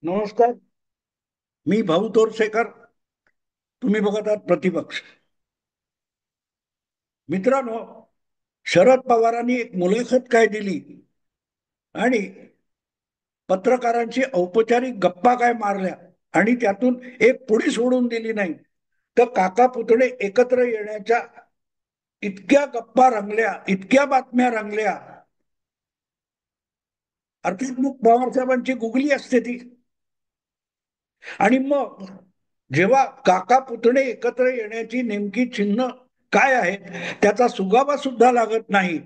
नमस्कार. मी भाऊ तोरसेकर. तुम्ही बघत आहात प्रतिपक्ष. मित्रांनो, शरद पवारांनी एक मुलाखत काय दिली आणि पत्रकारांची औपचारिक गप्पा काय मारल्या आणि त्यातून एक पुढी सोडून दिली नाही, तर काका पुतळे एकत्र येण्याच्या इतक्या गप्पा रंगल्या, इतक्या बातम्या रंगल्या. अर्थात मग पवार साहेबांची गुगली असते ती. आणि मग जेव्हा काका पुतणे एकत्र येण्याची नेमकी चिन्ह काय आहेत त्याचा सुगावा सुद्धा लागत नाही,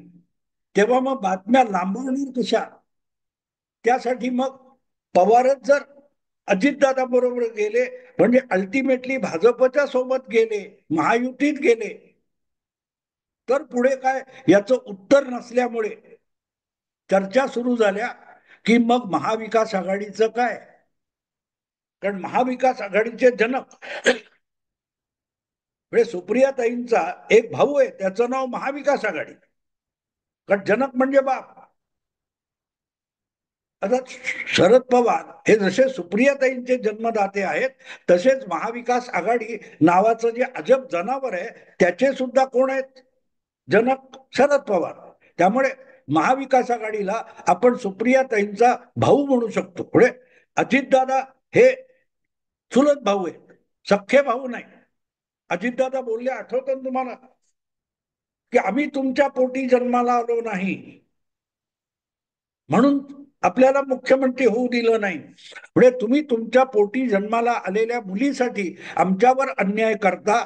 तेव्हा मग बातम्या लांबवणार कशा? त्यासाठी मग पवारच जर अजितदादा बरोबर गेले, म्हणजे अल्टिमेटली भाजपच्या सोबत गेले, महायुतीत गेले, तर पुढे काय याचं उत्तर नसल्यामुळे चर्चा सुरू झाल्या की मग महाविकास आघाडीचं काय. कारण महाविकास आघाडीचे जनक म्हणजे सुप्रियाताईंचा एक भाऊ आहे, त्याचं नाव महाविकास आघाडी. कारण जनक म्हणजे बाप. आता शरद पवार हे जसे सुप्रियाताईंचे जन्मदाते आहेत, तसेच महाविकास आघाडी नावाचं जे अजब जनावर आहे त्याचे सुद्धा कोण आहेत? जनक शरद पवार. त्यामुळे महाविकास आघाडीला आपण सुप्रियाताईंचा भाऊ म्हणू शकतो. पुढे अजितदादा हे चुलत भाऊ आहेत, सख्खे भाऊ नाही. अजितदादा बोलले, आठवतं ना तुम्हाला, की आम्ही तुमच्या पोटी जन्माला आलो नाही म्हणून आपल्याला मुख्यमंत्री होऊ दिलं नाही. म्हणजे तुम्ही तुमच्या पोटी जन्माला आलेल्या मुलीसाठी आमच्यावर अन्याय करता,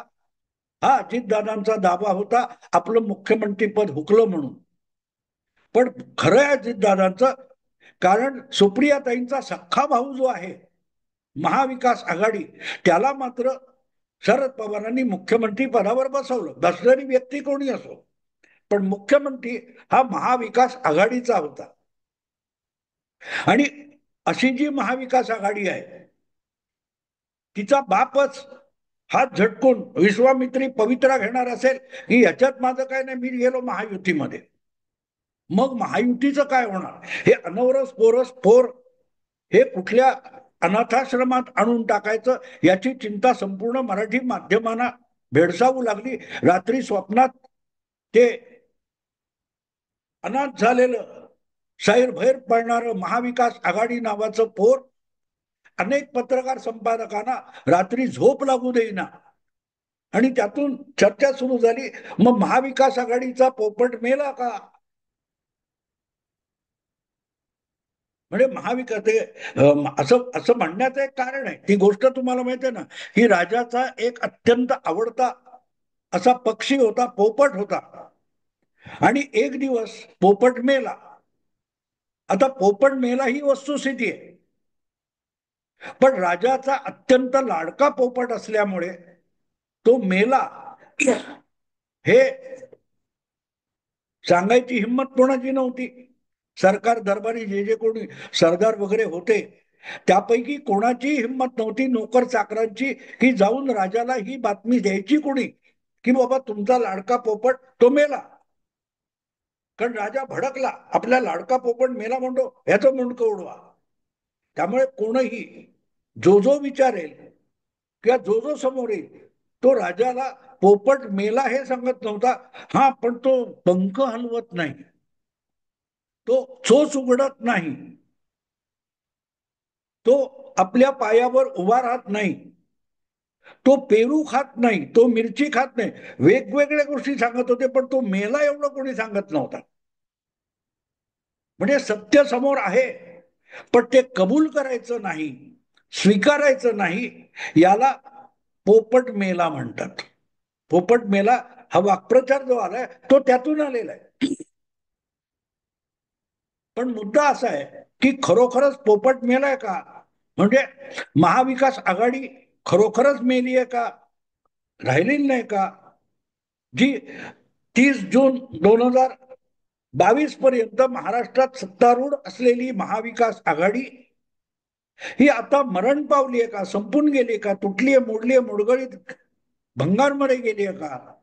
हा अजितदादांचा दावा होता, आपलं मुख्यमंत्री पद हुकलं म्हणून. पण खरं आहे अजितदादांचं, कारण सुप्रियाताईंचा सख्खा भाऊ जो आहे महाविकास आघाडी, त्याला मात्र शरद पवारांनी मुख्यमंत्री पदावर बसवलं. बसणारी व्यक्ती कोणी असो, पण मुख्यमंत्री हा महाविकास आघाडीचा होता. आणि अशी जी महाविकास आघाडी आहे, तिचा बापच हात झटकून विश्वामित्री पवित्रा घेणार असेल की ह्याच्यात माझं काय नाही, मी गेलो महायुतीमध्ये, मग महायुतीचं काय होणार? हे अनवरस पोरस पोर हे कुठल्या अनाथाश्रमात आणून टाकायचं याची चिंता संपूर्ण मराठी माध्यमांना भेडसावू लागली. रात्री स्वप्नात ते अनाथ झालेलं, सैरभैर पडणारं महाविकास आघाडी नावाचं पोर अनेक पत्रकार संपादकांना रात्री झोप लागू देईना. आणि त्यातून चर्चा सुरू झाली, मग महाविकास आघाडीचा पोपट मेला का? म्हणजे महाविकास असं असं म्हणण्याचं एक कारण आहे. ती गोष्ट तुम्हाला माहिती आहे ना, की राजाचा एक अत्यंत आवडता असा पक्षी होता, पोपट होता. आणि एक दिवस पोपट मेला. आता पोपट मेला ही वस्तुस्थिती आहे, पण राजाचा अत्यंत लाडका पोपट असल्यामुळे तो मेला हे सांगायची हिंमत कोणाची नव्हती. सरकार दरबारी जे जे कोणी सरदार वगैरे होते, त्यापैकी कोणाची हिंमत नव्हती नोकर चाकरांची, की जाऊन राजाला ही बातमी द्यायची कोणी, की बाबा तुमचा लाडका पोपट तो मेला. कारण राजा भडकला, आपला लाडका पोपट मेला म्हणतो, ह्याचं मुंडकं उडवा. त्यामुळे कोणही जो जो विचारेल किंवा जो जो समोर येईल, तो राजाला पोपट मेला हे सांगत नव्हता. हा, पण तो पंख हलवत नाही, तो चोच उघडत नाही, तो आपल्या पायावर उभा राहत नाही, तो पेरू खात नाही, तो मिरची खात नाही. वेगवेगळ्या गोष्टी सांगत होते, पण तो मेला एवढं कोणी सांगत नव्हता. म्हणजे सत्य समोर आहे, पण ते कबूल करायचं नाही, स्वीकारायचं नाही, याला पोपट मेला म्हणतात. पोपट मेला हा वाक्प्रचार जो आलाय तो त्यातून आलेला आहे. पण मुद्दा असा आहे की खरोखरच पोपट मेलाय का? म्हणजे महाविकास आघाडी खरोखरच मेली आहे का, राहिलेली नाही का? जी 30 जून 2022 पर्यंत महाराष्ट्रात सत्तारूढ असलेली महाविकास आघाडी ही आता मरण पावली आहे का, संपून गेली का, तुटली आहे, मोडली आहे, मुडगळीत भंगारमध्ये गेली आहे का?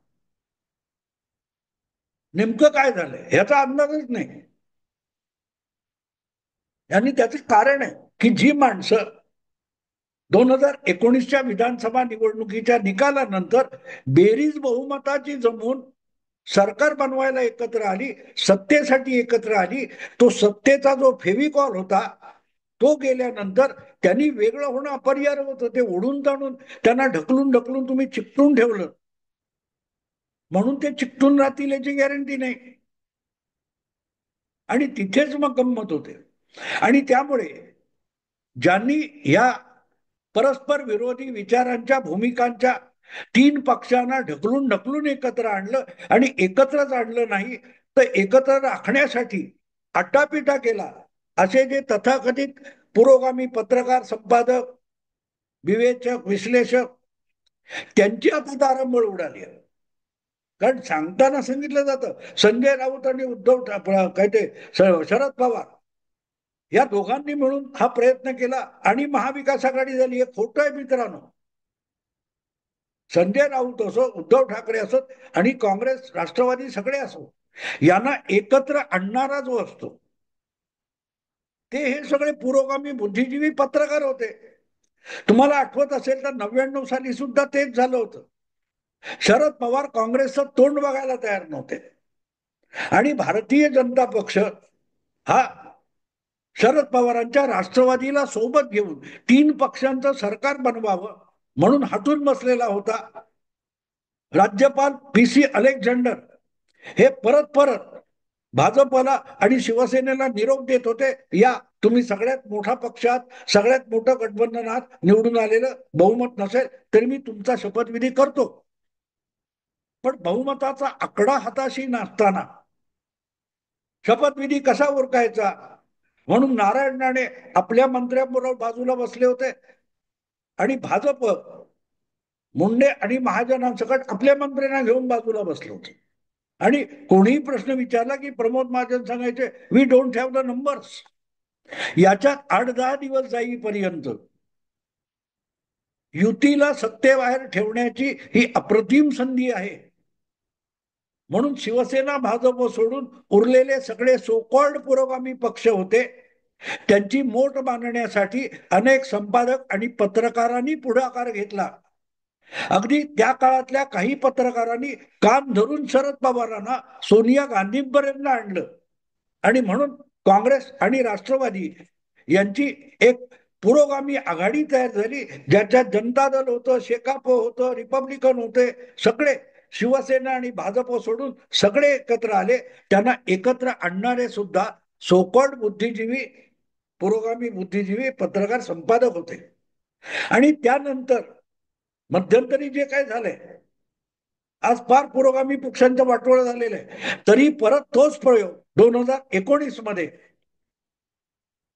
नेमकं काय झालंय ह्याचा अंदाजच नाही. आणि त्याचं कारण आहे की जी माणसं 2019च्या विधानसभा निवडणुकीच्या निकालानंतर बेरीज बहुमताची जमून सरकार बनवायला एकत्र आली, सत्तेसाठी एकत्र आली. तो सत्तेचा जो फेविकॉल होता तो गेल्यानंतर त्यांनी वेगळं होणं अपरिहार्य होतं. ते ओढून ताणून त्यांना ढकलून ढकलून तुम्ही चिकटून ठेवलं, म्हणून ते चिकटून राहतील याची गॅरंटी नाही. आणि तिथेच मग गंमत होते. आणि त्यामुळे ज्यांनी या परस्पर विरोधी विचारांच्या भूमिकांच्या तीन पक्षांना ढकलून ढकलून एकत्र आणलं, आणि एकत्रच आणलं नाही तर एकत्र राखण्यासाठी आटापिटा केला, असे जे तथाकथित पुरोगामी पत्रकार, संपादक, विवेचक, विश्लेषक, त्यांची आता तारंबळ उडाली. कारण सांगताना सांगितलं जातं संजय राऊत आणि उद्धव काय ते शरद पवार या दोघांनी मिळून हा प्रयत्न केला आणि महाविकास आघाडी झाली. हे खोटं आहे मित्रांनो. संजय राऊत असो, उद्धव ठाकरे असो आणि काँग्रेस, राष्ट्रवादी सगळे असो, यांना एकत्र आणणारा जो असतो ते हे सगळे पुरोगामी बुद्धिजीवी पत्रकार होते. तुम्हाला आठवत असेल तर 99 साली सुद्धा तेच झालं होतं. शरद पवार काँग्रेसचं तोंड बघायला तयार नव्हते, आणि भारतीय जनता पक्ष हा शरद पवारांच्या राष्ट्रवादीला सोबत घेऊन तीन पक्षांचं सरकार बनवावं म्हणून हटून बसलेला होता. राज्यपाल पी.सी. अलेक्झांडर हे परत परत भाजपला आणि शिवसेनेला निरोप देत होते, या तुम्ही सगळ्यात मोठा पक्षात, सगळ्यात मोठं गठबंधनात निवडून आलेलं, बहुमत नसेल तरी मी तुमचा शपथविधी करतो. पण बहुमताचा आकडा हाताशी नसताना शपथविधी कसा उरकायचा म्हणून नारायण राणे आपल्या मंत्र्यांबरोबर बाजूला बसले होते, आणि भाजप मुंडे आणि महाजनांसकट आपल्या मंत्र्यांना घेऊन बाजूला बसले होते. आणि कोणीही प्रश्न विचारला की प्रमोद महाजन सांगायचे we don't have the numbers. याच्यात 8-10 दिवस जाईपर्यंत युतीला सत्तेबाहेर ठेवण्याची ही अप्रतिम संधी आहे. म्हणून शिवसेना, भाजप सोडून उरलेले सगळे सोकॉल्ड पुरोगामी पक्ष होते, त्यांची मोठ बांधण्यासाठी अनेक संपादक आणि पत्रकारांनी पुढाकार घेतला. अगदी त्या काळातल्या काही पत्रकारांनी कान धरून शरद पवारांना सोनिया गांधींपर्यंत आणलं. आणि म्हणून काँग्रेस आणि राष्ट्रवादी यांची एक पुरोगामी आघाडी तयार झाली, ज्याच्यात जनता दल होतं, शेकाप होतं, रिपब्लिकन होते, सगळे शिवसेना आणि भाजप सोडून सगळे एकत्र आले. त्यांना एकत्र आणणारे सुद्धा सोकॉल्ड बुद्धिजीवी, पुरोगामी बुद्धिजीवी पत्रकार, संपादक होते. आणि त्यानंतर मध्यंतरी जे काय झालंय, आज फार पुरोगामी पक्षांचं वाटोळं झालेलं आहे, तरी परत तोच प्रयोग 2019 मध्ये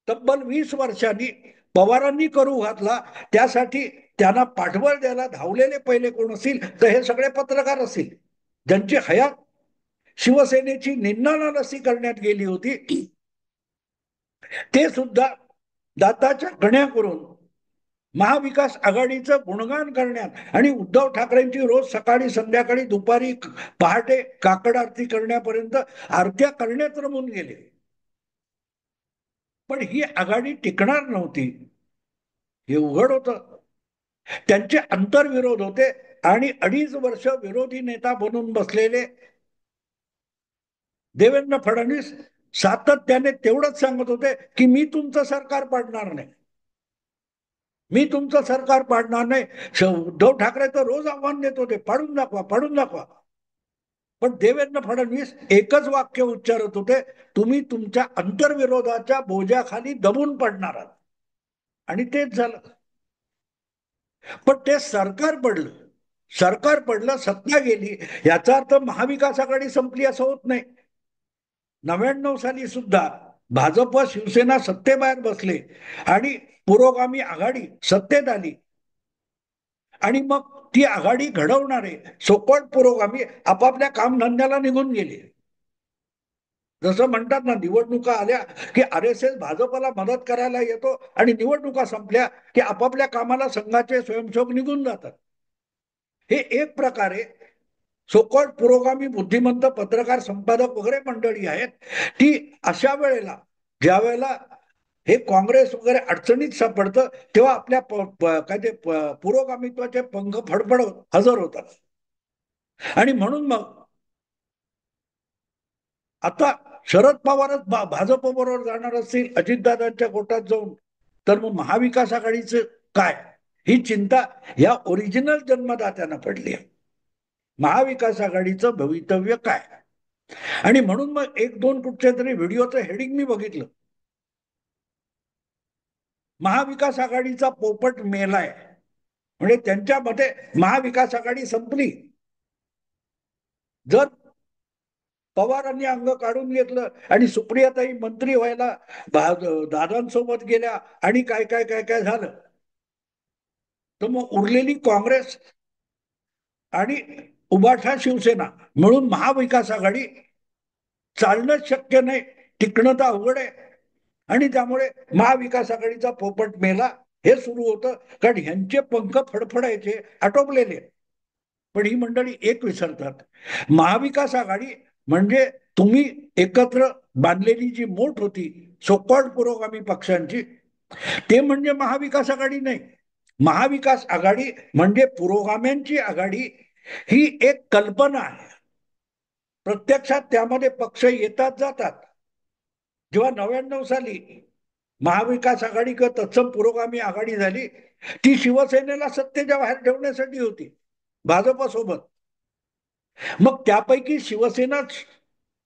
तब्बल 20 वर्षांनी पवारांनी करू घातला. त्यासाठी त्यांना पाठबळ द्यायला धावलेले पहिले कोण असतील तर हे सगळे पत्रकार असतील, ज्यांची हयात शिवसेनेची निन्नानालसी करण्यात गेली होती. ते सुद्धा दाताच्या कण्या करून महाविकास आघाडीचं गुणगान करण्यात आणि उद्धव ठाकरेंची रोज सकाळी, संध्याकाळी, दुपारी, पहाटे काकड आरती करण्यापर्यंत आरत्या करण्यात रमून गेले. पण ही आघाडी टिकणार नव्हती हे उघड होतं. त्यांचे अंतर्विरोध होते, आणि 2.5 वर्ष विरोधी नेता बनून बसलेले देवेंद्र फडणवीस सातत्याने तेवढंच सांगत होते की मी तुमचं सरकार पाडणार नाही, मी तुमचं सरकार पाडणार नाही. उद्धव ठाकरे तर रोज आव्हान देत होते, पाडून दाखवा, पाडून दाखवा. पण देवेंद्र फडणवीस एकच वाक्य उच्चारत होते, तुम्ही तुमच्या अंतर्विरोधाच्या बोजाखाली दबून पडणार आहात. आणि तेच झालं. पण ते सरकार पडलं, सरकार पडलं, सत्ता गेली, याचा अर्थ महाविकास आघाडी संपली असं होत नाही. 99 साली सुद्धा भाजप, शिवसेना सत्तेबाहेर बसले आणि पुरोगामी आघाडी सत्तेत आली, आणि मग ती आघाडी घडवणारे सोकॉल्ड पुरोगामी आपापल्या कामधंद्याला निघून गेले. जसं म्हणतात ना, निवडणुका आल्या की RSS भाजपला मदत करायला येतो, आणि निवडणुका संपल्या की आपापल्या कामाला संघाचे स्वयंसेवक निघून जातात. हे एक प्रकारे सोकॉल्ड पुरोगामी बुद्धिमंत पत्रकार, संपादक वगैरे मंडळी आहेत, ती अशा वेळेला, ज्या वेळेला हे काँग्रेस वगैरे अडचणीत सापडतं, तेव्हा आपल्या काय ते पुरोगामित्वाचे पंख फडफडत हजर होतात. आणि म्हणून मग आता शरद पवारच भाजप बरोबर जाणार असतील अजितदादांच्या गोटात जाऊन, तर मग महाविकास आघाडीचं काय, ही चिंता या ओरिजिनल जन्मदात्यांना पडली आहे. महाविकास आघाडीचं भवितव्य काय. आणि म्हणून मग एक दोन कुठच्या तरी व्हिडिओचं हेडिंग मी बघितलं, महाविकास आघाडीचा पोपट मेलाय. म्हणजे त्यांच्या मते महाविकास आघाडी संपली. जर पवारांनी अंग काढून घेतलं आणि सुप्रियाताई मंत्री व्हायला दादांसोबत गेल्या आणि काय काय काय काय झालं, तर मग उरलेली काँग्रेस आणि उभाठा शिवसेना मिळून महाविकास आघाडी चालणंच शक्य नाही, टिकणं तर अवघड आहे. आणि त्यामुळे महाविकास आघाडीचा पोपट मेला हे सुरू होतं, कारण ह्यांचे पंख फडफडायचे आटोपलेले. पण ही मंडळी एक विसरतात, महाविकास आघाडी म्हणजे तुम्ही एकत्र बांधलेली जी मोठ होती सोकॉल्ड पुरोगामी पक्षांची, ते म्हणजे महाविकास आघाडी नाही. महाविकास आघाडी म्हणजे पुरोगाम्यांची आघाडी, ही एक कल्पना आहे. प्रत्यक्षात त्यामध्ये पक्ष येतात जातात. जेव्हा 99 साली महाविकास आघाडी किंवा तत्सम पुरोगामी आघाडी झाली, ती शिवसेनेला सत्तेच्या बाहेर ठेवण्यासाठी होती भाजपसोबत. मग त्यापैकी शिवसेनाच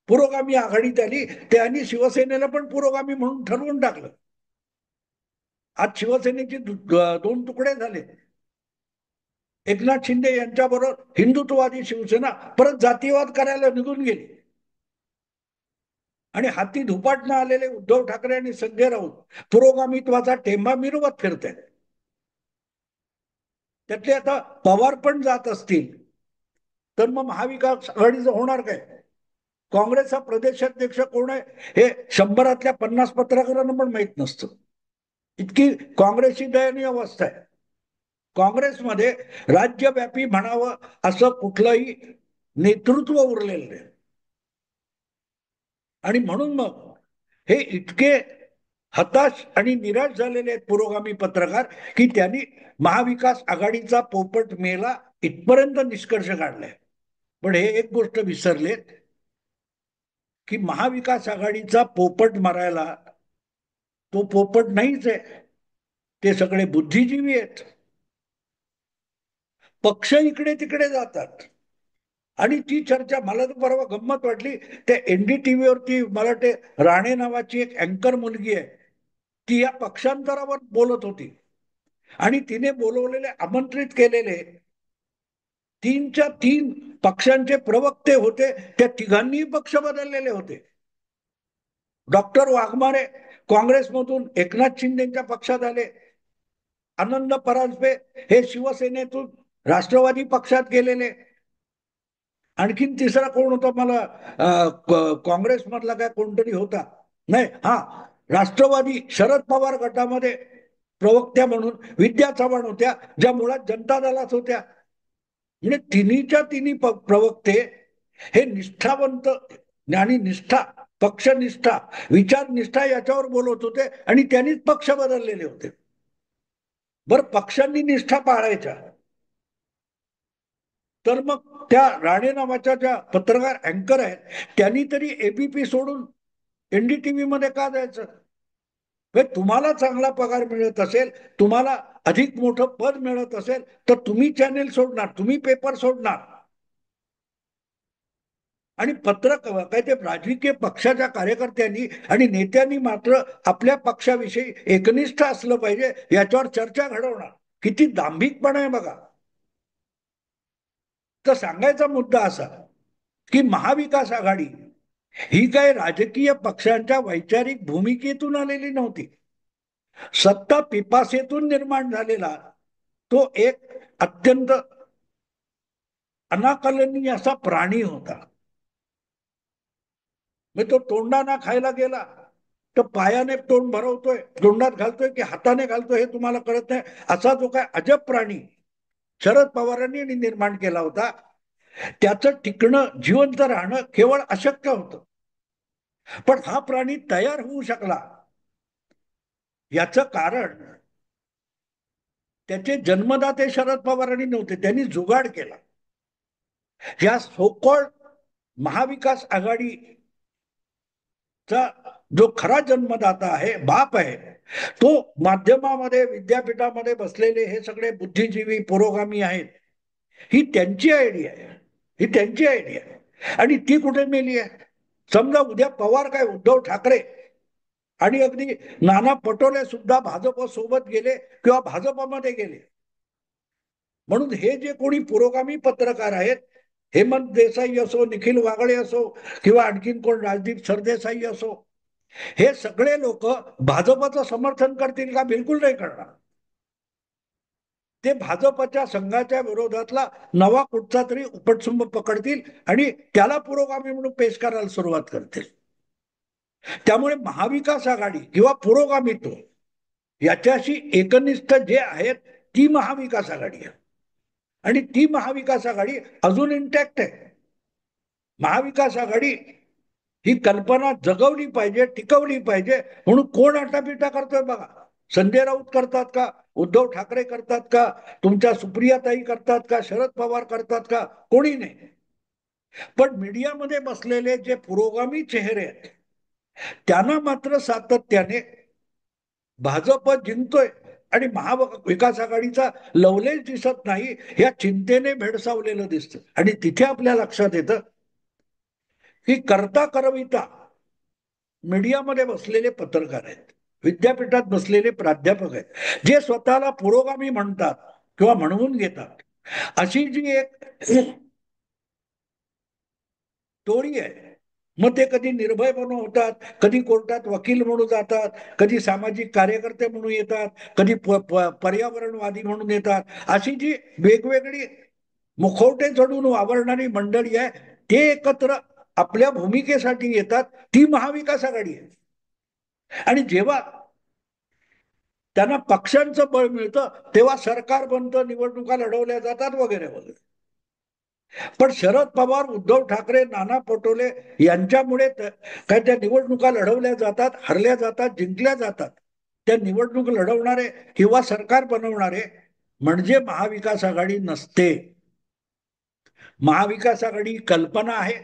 पुरोगामी आघाडीत आली, त्यांनी शिवसेनेला पण पुरोगामी म्हणून ठरवून टाकलं. आज शिवसेनेचे दोन तुकडे झाले. एकनाथ शिंदे यांच्याबरोबर हिंदुत्ववादी शिवसेना परत जातीयवाद करायला निघून गेली. आणि हाती धुपाटणं आलेले उद्धव ठाकरे आणि संजय राऊत पुरोगामित्वाचा टेंबा मिरवत फिरत आहेत. त्यातले आता पवार पण जात असतील, तर मग महाविकास आघाडीचं होणार काय. काँग्रेसचा प्रदेशाध्यक्ष कोण आहे हे 100तल्या 50 पत्रकारांना पण माहित नसतं. इतकी काँग्रेसची दयनीय अवस्था आहे. काँग्रेसमध्ये राज्यव्यापी म्हणावं असं कुठलंही नेतृत्व उरलेलं नाही. आणि म्हणून मग हे इतके हताश आणि निराश झालेले आहेत पुरोगामी पत्रकार, की त्यांनी महाविकास आघाडीचा पोपट मेला इथपर्यंत निष्कर्ष काढलाय. पण हे एक गोष्ट विसरलेत, की महाविकास आघाडीचा पोपट मारायला तो पोपट नाहीच आहे, ते सगळे बुद्धिजीवी आहेत. पक्ष इकडे तिकडे जातात. आणि ती चर्चा मला तर परवा गंमत वाटली, त्या NDTV वरती मला वाटते राणे नावाची एक अँकर मुलगी आहे, ती या पक्षांतरावर बोलत होती. आणि तिने बोलवलेले आमंत्रित केलेले 3च्या 3 पक्षांचे प्रवक्ते होते, त्या तिघांनी पक्ष बदललेले होते. डॉक्टर वाघमारे काँग्रेसमधून एकनाथ शिंदेच्या पक्षात आले. आनंद परांजपे हे शिवसेनेतून राष्ट्रवादी पक्षात गेलेले. आणखीन तिसरा कोण होता, मला काँग्रेसमधला काय कोणतरी होता, नाही, हा, राष्ट्रवादी शरद पवार गटामध्ये प्रवक्त्या म्हणून विद्या चव्हाण होत्या, ज्या मुळात जनता दलात होत्या. म्हणजे तिन्हीच्या तिन्ही प्रवक्ते हे निष्ठावंत, ज्ञानीनिष्ठा, पक्षनिष्ठा, विचारनिष्ठा याच्यावर बोलत होते आणि त्यांनीच पक्ष बदललेले होते. बर, पक्षांनी निष्ठा पाळायच्या, तर मग त्या राणे नावाच्या ज्या पत्रकार अँकर आहेत, त्यांनी तरी ABP सोडून NDTV मध्ये का जायचं. तुम्हाला चांगला पगार मिळत असेल, तुम्हाला अधिक मोठं पद मिळत असेल, तर तुम्ही चॅनेल सोडणार, तुम्ही पेपर सोडणार. आणि काय ते राजकीय पक्षाच्या कार्यकर्त्यांनी आणि नेत्यांनी मात्र आपल्या पक्षाविषयी एकनिष्ठ असलं पाहिजे, याच्यावर चर्चा घडवणार. किती दांभिकपणा आहे बघा. तर सांगायचा मुद्दा असा, की महाविकास आघाडी ही काही राजकीय पक्षांच्या वैचारिक भूमिकेतून आलेली नव्हती. सत्ता पिपासेतून निर्माण झालेला तो एक अत्यंत अनाकलनीय असा प्राणी होता. तो तोंडाना खायला गेला तर पायाने तोंड भरवतोय, तोंडात घालतोय की हाताने घालतोय हे तुम्हाला कळत नाही, असा जो काय अजब प्राणी शरद पवारांनी निर्माण केला होता, त्याचं टिकणं, जिवंत राहणं केवळ अशक्य होतं. पण हा प्राणी तयार होऊ शकला याचं कारण त्याचे जन्मदाते शरद पवारांनी नव्हते, त्यांनी जुगाड केला. या सोकॉल्ड महाविकास आघाडीचा जो खरा जन्मदाता आहे, बाप आहे, तो माध्यमामध्ये विद्यापीठामध्ये बसलेले हे सगळे बुद्धिजीवी पुरोगामी आहेत. ही त्यांची आयडिया आहे, ही त्यांची आयडिया आहे. आणि ती कुठे मेली आहे? समजा उद्या पवार काय उद्धव ठाकरे आणि अगदी नाना पटोले सुद्धा भाजप सोबत गेले किंवा भाजपमध्ये गेले, म्हणून हे जे कोणी पुरोगामी पत्रकार आहेत, हेमंत देसाई असो, निखिल वागळे असो, किंवा आणखीन कोण राजदीप सरदेसाई असो, हे सगळे लोक भाजपचं समर्थन करतील का? बिलकुल नाही करणार. ते भाजपच्या संघाच्या विरोधातला नवा कुठचा तरी उपटसुंब पकडतील आणि त्याला पुरोगामी म्हणून पेश करायला सुरुवात करतील. त्यामुळे महाविकास आघाडी किंवा पुरोगामित्व याच्याशी एकनिष्ठ जे आहेत ती महाविकास आघाडी आहे. आणि ती महाविकास आघाडी अजून इंटॅक्ट आहे. महाविकास आघाडी ही कल्पना जगवली पाहिजे, टिकवली पाहिजे. म्हणून कोण आटापिटा करतोय बघा. संजय राऊत करतात का? उद्धव ठाकरे करतात का? तुमच्या सुप्रियाताई करतात का? शरद पवार करतात का? कोणी नाही. पण मीडियामध्ये बसलेले जे पुरोगामी चेहरे आहेत त्यांना मात्र सातत्याने भाजप जिंकतोय आणि महाविकास आघाडीचा लवलेश दिसत नाही, या चिंतेने भेडसावलेलं दिसतं. आणि तिथे आपल्या लक्षात येतं की करता करविता मीडियामध्ये बसलेले पत्रकार आहेत, विद्यापीठात बसलेले प्राध्यापक आहेत, जे स्वतःला पुरोगामी म्हणतात किंवा म्हणवून घेतात. अशी जी एक टोळी आहे, मग ते कधी निर्भय म्हणून होतात, कधी कोर्टात वकील म्हणून जातात, कधी सामाजिक कार्यकर्ते म्हणून येतात, कधी पर्यावरणवादी म्हणून येतात. अशी जी वेगवेगळी मुखवटे चढून वावरणारी मंडळी आहे, ते एकत्र आपल्या भूमिकेसाठी येतात. ती महाविकास आघाडी आहे. आणि जेव्हा त्यांना पक्षांचं बळ मिळतं तेव्हा सरकार बनतं, निवडणुका लढवल्या जातात वगैरे वगैरे. पण शरद पवार, उद्धव ठाकरे, नाना पटोले यांच्यामुळे काय त्या निवडणुका लढवल्या जातात, हरल्या जातात, जिंकल्या जातात. त्या निवडणूक लढवणारे किंवा सरकार बनवणारे म्हणजे महाविकास आघाडी नसते. महाविकास आघाडी कल्पना आहे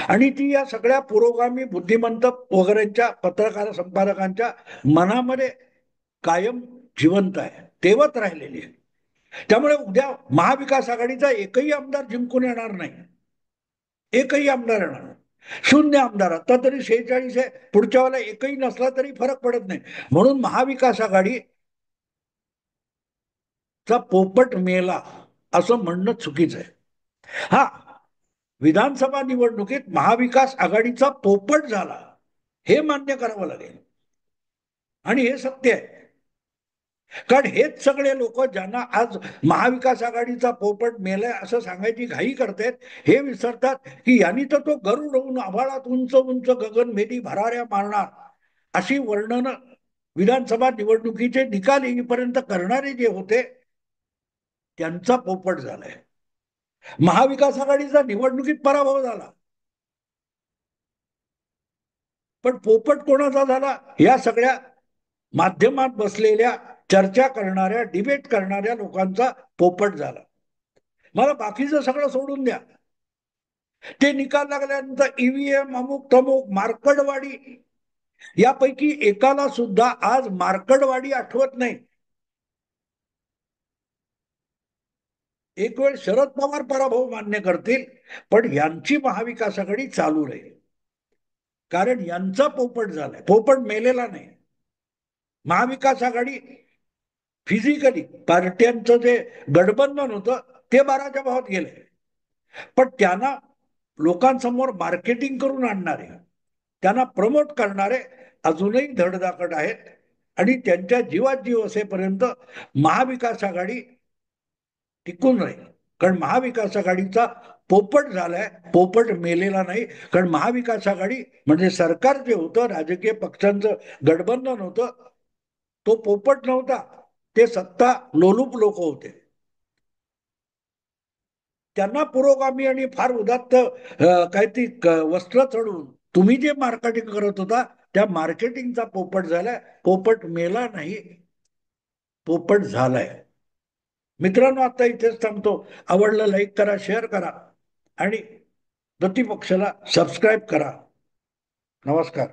आणि ती या सगळ्या पुरोगामी बुद्धिमंत वगैरेच्या पत्रकार संपादकांच्या मनामध्ये कायम जिवंत आहे, तेवत राहिलेली आहे. त्यामुळे उद्या महाविकास आघाडीचा एकही आमदार जिंकून येणार नाही, एकही आमदार येणार नाही. शून्य आमदार. आता तरी 46 आहे, पुढच्या वेळेला एकही नसला तरी फरक पडत नाही. म्हणून महाविकास आघाडीचा पोपट मेला असं म्हणणं चुकीचं आहे. हा, विधानसभा निवडणुकीत महाविकास आघाडीचा पोपट झाला हे मान्य करावं लागेल आणि हे सत्य आहे. कारण हेच सगळे लोक ज्यांना आज महाविकास आघाडीचा पोपट मेलाय असं सांगायची घाई करतायत, हे विसरतात की यांनी तर तो गरुड होऊन आभाळात उंच उंच गगनभेदी भराऱ्या मारणार अशी वर्णन विधानसभा निवडणुकीचे निकाल येईपर्यंत करणारे जे होते त्यांचा पोपट झालाय. महाविकास आघाडीचा निवडणुकीत पराभव झाला, पण पोपट कोणाचा झाला? या सगळ्या माध्यमात बसलेल्या चर्चा करणाऱ्या, डिबेट करणाऱ्या लोकांचा पोपट झाला. मला बाकीचं सगळं सोडून द्या. ते निकाल लागल्यानंतर ईव्हीएम अमुक तमुक मार्कडवाडी, यापैकी एकाला सुद्धा आज मार्कडवाडी आठवत नाही. एक वेळ शरद पवार पराभव मान्य करतील, पण यांची महाविकास आघाडी चालू राहील, कारण यांचा पोपट झालाय. पोपट मेलेला नाही. महाविकास आघाडी फिजिकली पार्ट्यांचं जे गठबंधन होतं ते 12च्या भावात गेले, पण त्यांना लोकांसमोर मार्केटिंग करून आणणारे, त्यांना प्रमोट करणारे अजूनही धडधाकट आहेत आणि त्यांच्या जीवात जीव असेपर्यंत महाविकास आघाडी टिकून राहील. कारण महाविकास आघाडीचा पोपट झालाय, पोपट मेलेला नाही. कारण महाविकास आघाडी म्हणजे सरकार जे होतं, राजकीय पक्षांचं गठबंधन होतं, तो पोपट नव्हता, ते सत्ता लोलूप लोक होते. त्यांना पुरोगामी आणि फार उदात्त काय ती वस्त्र चढून तुम्ही जे मार्केटिंग करत होता त्या मार्केटिंगचा पोपट झालाय. पोपट मेला नाही, पोपट झालाय. मित्रांनो, आता इथेच थांबतो. आवडलं लाईक करा, शेअर करा आणि प्रतिपक्षाला सबस्क्राईब करा. नमस्कार.